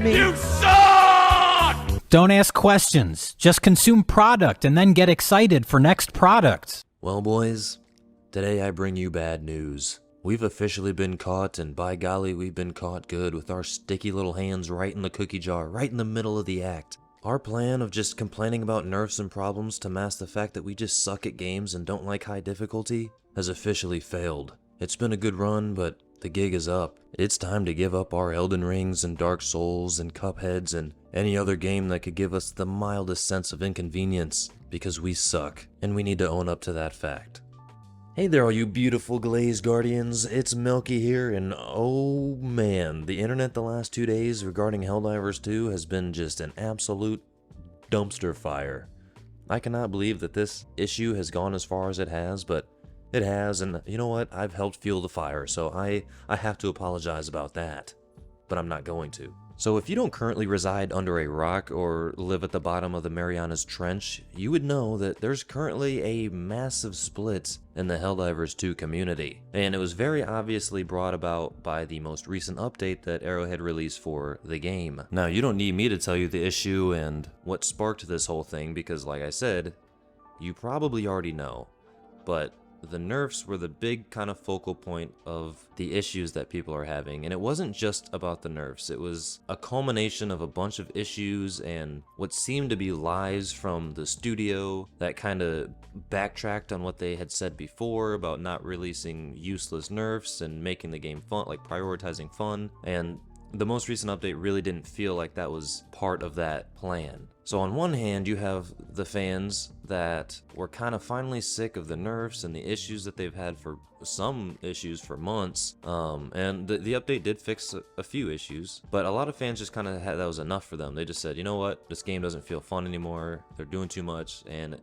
me. You suck! Don't ask questions. Just consume product and then get excited for next product. Well, boys, today I bring you bad news. We've officially been caught, and by golly, we've been caught good with our sticky little hands right in the cookie jar, right in the middle of the act. Our plan of just complaining about nerfs and problems to mask the fact that we just suck at games and don't like high difficulty has officially failed. It's been a good run, but the gig is up. It's time to give up our Elden Rings and Dark Souls and Cupheads and any other game that could give us the mildest sense of inconvenience, because we suck, and we need to own up to that fact. Hey there, all you beautiful glazed guardians, it's Milky here, and oh man, the internet the last 2 days regarding Helldivers 2 has been just an absolute dumpster fire. I cannot believe that this issue has gone as far as it has, but it has, and you know what, I've helped fuel the fire, so I have to apologize about that, but I'm not going to. So if you don't currently reside under a rock or live at the bottom of the Marianas Trench, you would know that there's currently a massive split in the Helldivers 2 community. And it was very obviously brought about by the most recent update that Arrowhead released for the game. Now, you don't need me to tell you the issue and what sparked this whole thing, because like I said, you probably already know. But the nerfs were the big kind of focal point of the issues that people are having, and it wasn't just about the nerfs. It was a culmination of a bunch of issues and what seemed to be lies from the studio that kind of backtracked on what they had said before about not releasing useless nerfs and making the game fun, like prioritizing fun, and the most recent update really didn't feel like that was part of that plan. So on one hand, you have the fans that were kind of finally sick of the nerfs and the issues that they've had for some issues for months, and the update did fix a few issues, but a lot of fans just kind of had that was enough for them. They just said, you know what, this game doesn't feel fun anymore, they're doing too much, and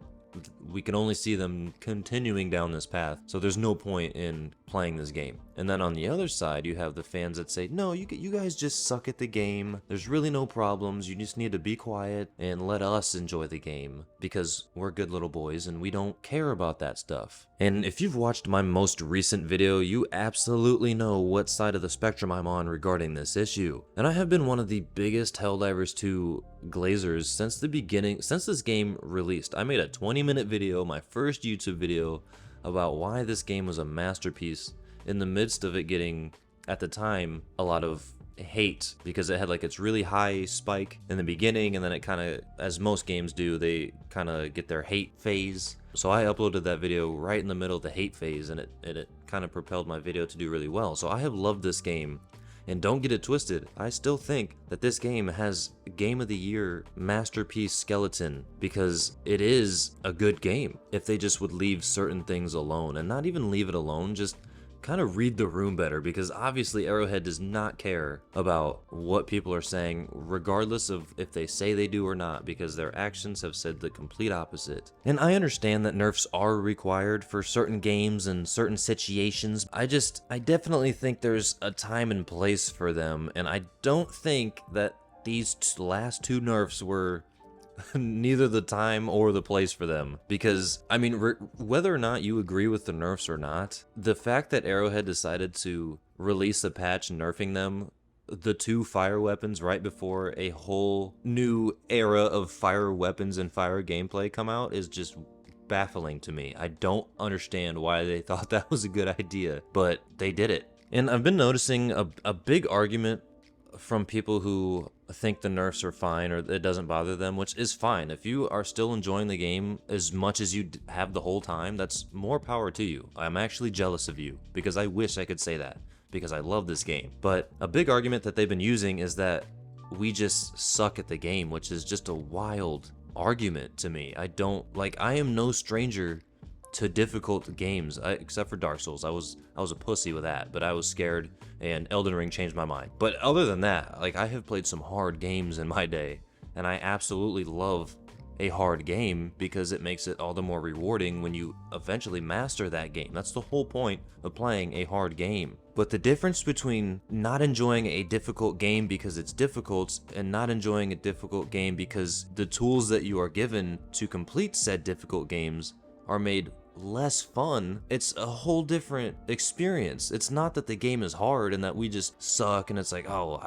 we can only see them continuing down this path, so there's no point in playing this game. And then on the other side, you have the fans that say, no, you guys just suck at the game, there's really no problems, you just need to be quiet and let us enjoy the game, because we're good little boys and we don't care about that stuff. And if you've watched my most recent video, you absolutely know what side of the spectrum I'm on regarding this issue. And I have been one of the biggest Helldivers 2 glazers since the beginning, since this game released. I made a 20-minute video, my first YouTube video, about why this game was a masterpiece in the midst of it getting, at the time, a lot of hate, because it had like its really high spike in the beginning, and then it kind of, as most games do, they kind of get their hate phase. So I uploaded that video right in the middle of the hate phase, and it kind of propelled my video to do really well. So I have loved this game, and don't get it twisted, I still think that this game has Game of the Year masterpiece skeleton, because it is a good game if they just would leave certain things alone, and not even leave it alone, just kind of read the room better, because obviously Arrowhead does not care about what people are saying, regardless of if they say they do or not, because their actions have said the complete opposite. And I understand that nerfs are required for certain games and certain situations. I definitely think there's a time and place for them, and I don't think that these last two nerfs were neither the time or the place for them, because I mean, whether or not you agree with the nerfs or not, the fact that Arrowhead decided to release a patch nerfing them, the two fire weapons, right before a whole new era of fire weapons and fire gameplay come out, is just baffling to me. I don't understand why they thought that was a good idea, but they did it. And I've been noticing a big argument from people who think the nerfs are fine or it doesn't bother them, which is fine. If you are still enjoying the game as much as you have the whole time, that's more power to you. I'm actually jealous of you, because I wish I could say that, because I love this game. But a big argument that they've been using is that we just suck at the game, which is just a wild argument to me. I am no stranger to difficult games, except for Dark Souls. I was a pussy with that, but I was scared, and Elden Ring changed my mind. But other than that, like, I have played some hard games in my day, and I absolutely love a hard game because it makes it all the more rewarding when you eventually master that game. That's the whole point of playing a hard game. But the difference between not enjoying a difficult game because it's difficult and not enjoying a difficult game because the tools that you are given to complete said difficult games are made less fun. It's a whole different experience. It's not that the game is hard and that we just suck and it's like, oh,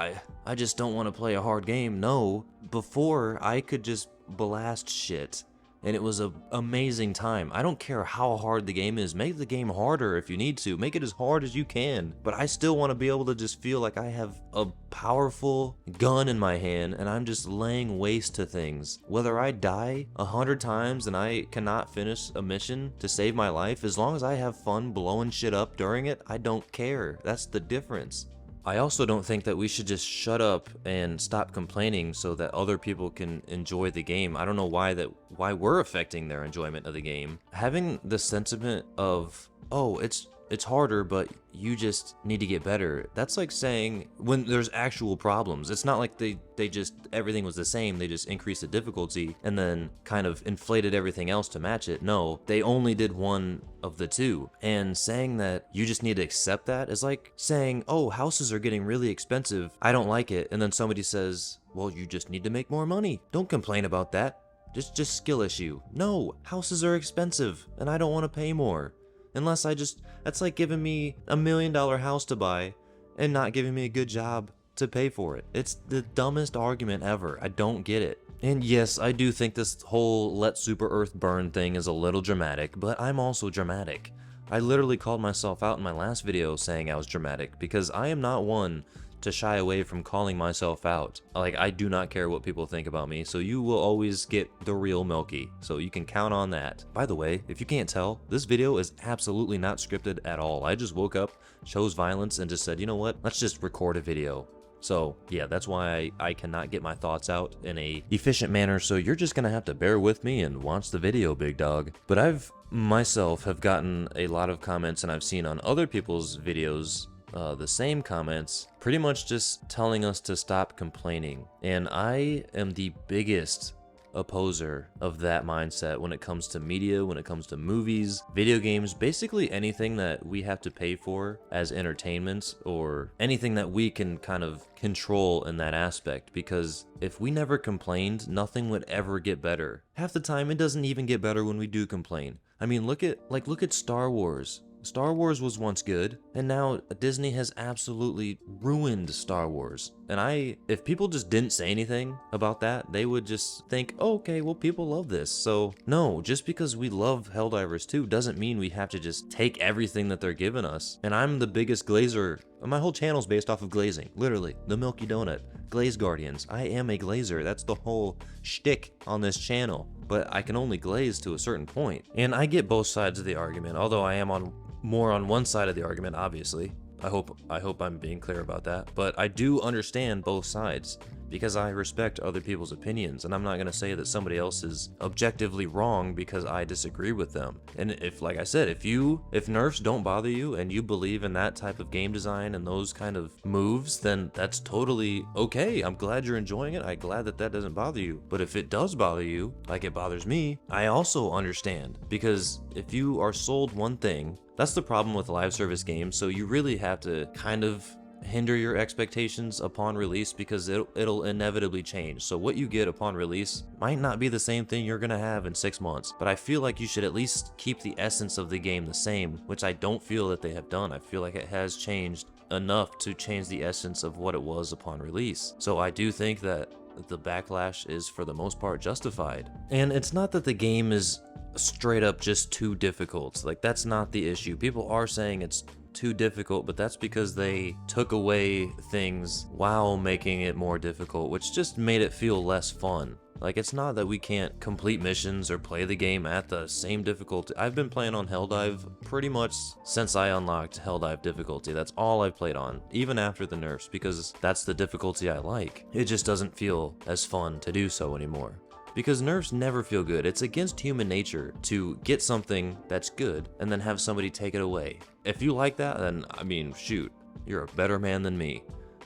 I just don't want to play a hard game. No, before I could just blast shit and it was an amazing time. I don't care how hard the game is. Make the game harder if you need to. Make it as hard as you can. But I still want to be able to just feel like I have a powerful gun in my hand and I'm just laying waste to things. Whether I die 100 times and I cannot finish a mission to save my life, as long as I have fun blowing shit up during it, I don't care. That's the difference. I also don't think that we should just shut up and stop complaining so that other people can enjoy the game. I don't know why we're affecting their enjoyment of the game. Having the sentiment of, oh, it's harder, but you just need to get better. That's like saying when there's actual problems. It's not like they just, everything was the same. They just increased the difficulty and then kind of inflated everything else to match it. No, they only did one of the two. And saying that you just need to accept that is like saying, oh, houses are getting really expensive. I don't like it. And then somebody says, well, you just need to make more money. Don't complain about that. Just skill issue. No, houses are expensive and I don't want to pay more. Unless that's like giving me $1 million house to buy and not giving me a good job to pay for it. It's the dumbest argument ever. I don't get it. And yes, I do think this whole let Super Earth burn thing is a little dramatic, but I'm also dramatic. I literally called myself out in my last video saying I was dramatic because I am not one to shy away from calling myself out. Like, I do not care what people think about me, so you will always get the real Milky, so you can count on that. By the way, if you can't tell, this video is absolutely not scripted at all. I just woke up, chose violence, and just said, you know what, let's just record a video. So yeah, that's why I cannot get my thoughts out in a efficient manner, so you're just gonna have to bear with me and watch the video, big dog. But I've myself have gotten a lot of comments, and I've seen on other people's videos the same comments, pretty much just telling us to stop complaining. And I am the biggest opposer of that mindset when it comes to media, when it comes to movies, video games, basically anything that we have to pay for as entertainment or anything that we can kind of control in that aspect. Because if we never complained, nothing would ever get better. Half the time it doesn't even get better when we do complain. I mean, look at Star Wars. Star Wars was once good, and now Disney has absolutely ruined Star Wars. And if people just didn't say anything about that, they would just think, oh, okay, well, people love this. So no, just because we love Helldivers 2 doesn't mean we have to just take everything that they're giving us. And I'm the biggest glazer. My whole channel's based off of glazing, literally. The Milky Donut, Glaze Guardians. I am a glazer. That's the whole shtick on this channel. But I can only glaze to a certain point. And I get both sides of the argument, although I am more on one side of the argument, obviously. I hope I'm being clear about that. But I do understand both sides because I respect other people's opinions, and I'm not gonna say that somebody else is objectively wrong because I disagree with them. And if, like I said, if Nerfs don't bother you and you believe in that type of game design and those kind of moves, then that's totally okay. I'm glad you're enjoying it. I'm glad that that doesn't bother you. But if it does bother you, like it bothers me, I also understand, because if you are sold one thing, that's the problem with live service games. So you really have to kind of hinder your expectations upon release because it'll inevitably change. So what you get upon release might not be the same thing you're gonna have in 6 months, but I feel like you should at least keep the essence of the game the same, which I don't feel that they have done. I feel like it has changed enough to change the essence of what it was upon release. So I do think that the backlash is for the most part justified. And it's not that the game is straight up just too difficult. Like, that's not the issue. People are saying it's too difficult, but that's because they took away things while making it more difficult, which just made it feel less fun. Like, it's not that we can't complete missions or play the game at the same difficulty. I've been playing on Helldive pretty much since I unlocked Helldive difficulty. That's all I've played on, even after the nerfs, because that's the difficulty I like. It just doesn't feel as fun to do so anymore. Because nerfs never feel good. It's against human nature to get something that's good and then have somebody take it away. If you like that, then, I mean, shoot, you're a better man than me.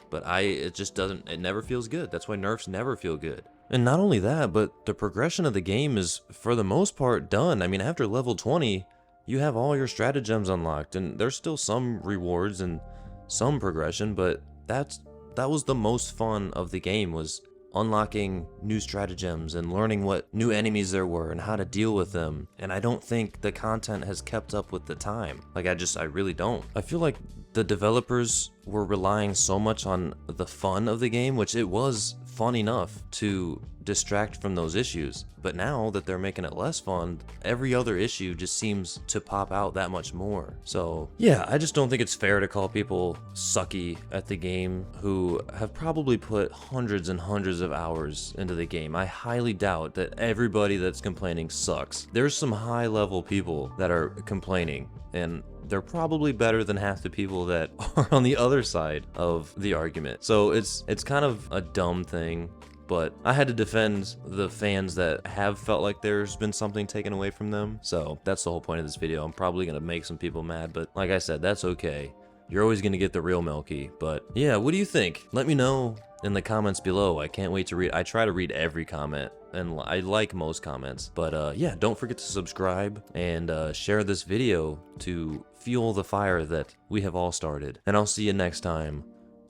But it never feels good. That's why nerfs never feel good. And not only that, but the progression of the game is, for the most part, done. I mean, after level 20, you have all your stratagems unlocked, and there's still some rewards and some progression, but that was the most fun of the game, was unlocking new stratagems and learning what new enemies there were and how to deal with them. And I don't think the content has kept up with the time. Like, I really don't. I feel like the developers were relying so much on the fun of the game, which it was fun enough to distract from those issues. But now that they're making it less fun, every other issue just seems to pop out that much more. So yeah, I just don't think it's fair to call people sucky at the game who have probably put hundreds and hundreds of hours into the game. I highly doubt that everybody that's complaining sucks. There's some high level people that are complaining, and they're probably better than half the people that are on the other side of the argument. So it's kind of a dumb thing, but I had to defend the fans that have felt like there's been something taken away from them. So that's the whole point of this video. I'm probably gonna make some people mad, but like I said, that's okay. You're always gonna get the real Milky. But yeah, what do you think? Let me know in the comments below. I can't wait to read. I try to read every comment, and I like most comments. But yeah, don't forget to subscribe and share this video to fuel the fire that we have all started. And I'll see you next time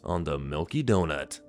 on the Milky Donut.